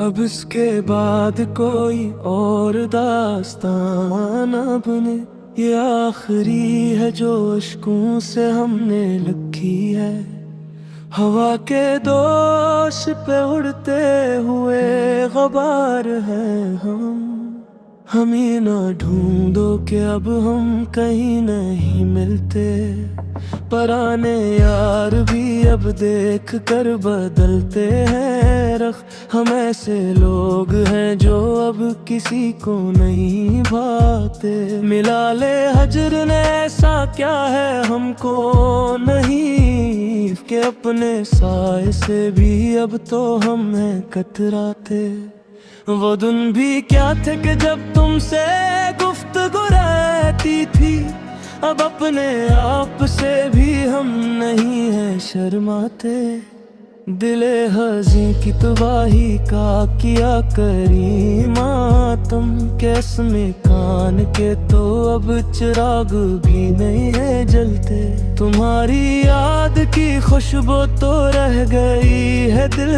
अब इसके बाद कोई और दास्तान न बने, ये आखिरी है जो इश्कों से हमने लिखी है। हवा के दोष पे उड़ते हुए गबार हैं हम ही ना ढूंढो कि अब हम कहीं नहीं मिलते। पुराने यार भी अब देख कर बदलते हैं रख। हम ऐसे लोग हैं जो अब किसी को नहीं भाते। मिला ले हजर ने ऐसा क्या है हमको नहीं, कि अपने साए से भी अब तो हम हैं कतराते। वो दिन भी क्या थे कि जब तुमसे गुफ्तगू रहती थी, अब अपने आप से भी हम नहीं हैं शर्माते। दिले हज़ीं की तबाही का किया करी मातम, कैस में कान के तो अब चिराग भी नहीं है जलते। तुम्हारी याद की खुशबू तो रह गई है दिल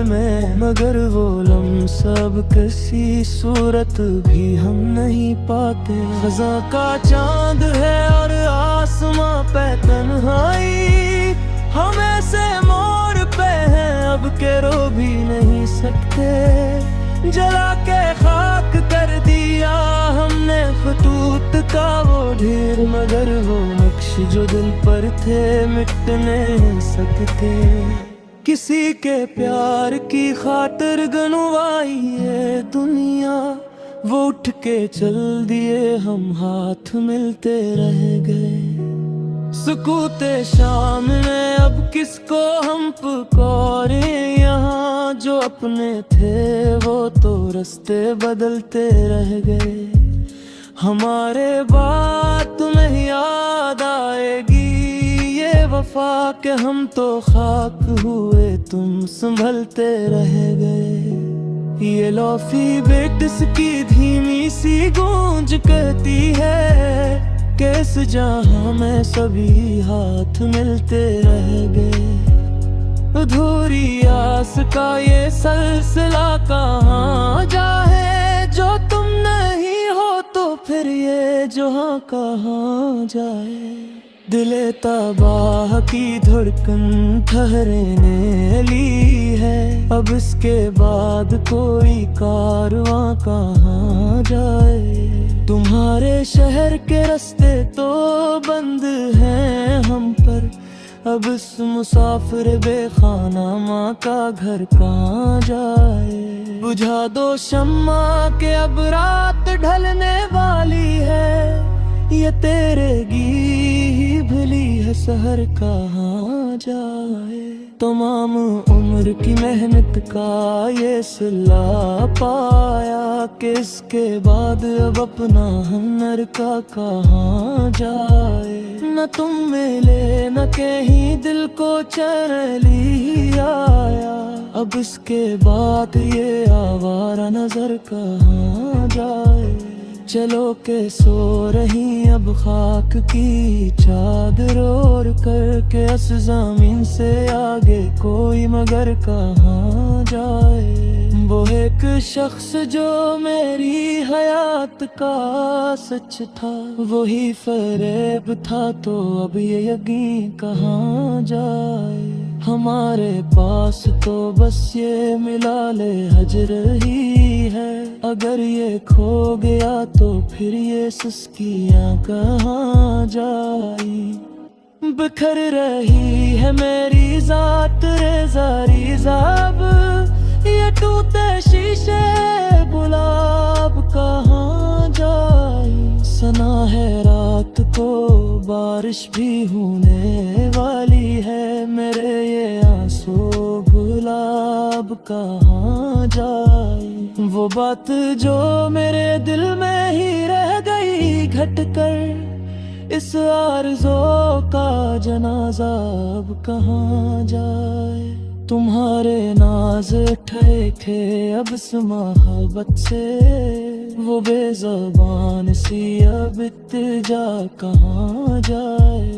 में, मगर वो लम्हा सब किसी सूरत भी हम नहीं पाते। ख़ज़ा का चांद है और आसमां पे तन्हाई, हम ऐसे मोर पे हैं अब के रो भी नहीं सकते। जला के खाक कर दिया हमने खतूत का वो ढेर, मगर वो नक्श जो दिल पर थे मिट नहीं सकते। किसी के प्यार की खातिर गनवाई है दुनिया, वो उठ के चल दिए हम हाथ मिलते रह गए। सुकूते शाम में अब किसको हम पुकारे, यहाँ जो अपने थे वो तो रास्ते बदलते रह गए। हमारे बात नहीं याद आएगी ये वफा के हम तो खाक हुए तुम संभलते रह गए। ये लौफी बेटिस की धीमी सी गूंज कहती है कि इस जहां में सभी हाथ मिलते रह गए। अधूरी आस का ये सिलसिला कहाँ जाए, जो तुम नहीं हो तो फिर ये जहां कहाँ जाए। दिले तबाह की धड़कन ठहरने ली है, अब इसके बाद कोई कारवां कहाँ जाए। तुम्हारे शहर के रास्ते तो बंद हैं हम पर, अब इस मुसाफिर बेखाना माँ का घर कहाँ जाए। बुझा दो शम्मा के अब रात ढलने वाली है, ये तेरे ही भली है सहर कहाँ जाए। तमाम उम्र की मेहनत का ये सिला पाया, कि इसके बाद अब अपना हुनर का कहाँ जाए। न तुम मिले न कहीं दिल को चैन आया, अब इसके बाद ये आवारा नजर कहाँ जाए। चलो के सो रही अब खाक की चादर ओढ़ कर, के इस ज़मीन से आगे कोई मगर कहाँ जाए। वो एक शख्स जो मेरी हयात का सच था, वही फरेब था तो अब ये यकीन कहाँ जाए। हमारे पास तो बस ये मिला ले हजर ही है, अगर ये खो गया तो फिर ये सुस्कियाँ कहाँ जाई। बिखर रही है मेरी जात रेज़ा रेज़ा, अब ये टूटे शीशे गुलाब कहाँ जाई। सना है रात को बारिश भी होने वाली है, मेरे ये आंसू गुलाब कहाँ जाए। वो बात जो मेरे दिल में ही रह गई घट कर, इस आरज़ू का जनाजा अब कहाँ जाए। तुम्हारे नाज ठेके अब इस मोहब्बत से, वो बेज़बान सी अब इत्तेजा कहाँ जाए।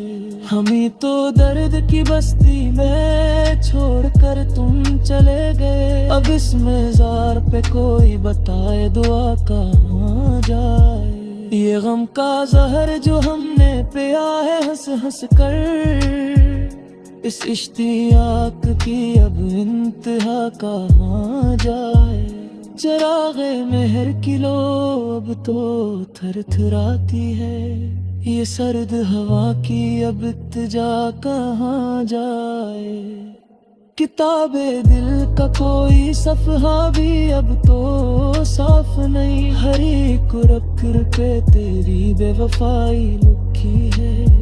हम ही तो दर्द की बस्ती में छोड़कर तुम चले गए। अब इस मज़ार पे कोई बताए दुआ कहाँ जाए। ये गम का जहर जो हमने पिया है हंस हंस कर, इस इश्तियाक की अब इंतहा कहाँ जाए। चिरागे मेहर की लो अब तो थरथराती है, ये सर्द हवा की अब इत्तेजा कहाँ जाए। किताबे दिल का कोई सफ़हा भी अब तो साफ नहीं, हर एक रक्र पे तेरी बेवफाई लिखी है।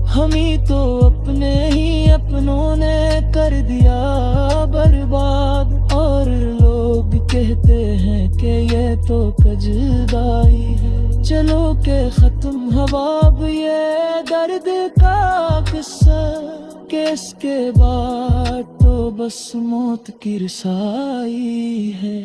हम ही तो अपने ही अपनों ने कर दिया बर्बाद, और लोग कहते हैं कि ये तो कजदाई है। चलो के खत्म हवाब ये दर्द का किस्सा, कि इसके बाद तो बस मौत की रसाई है।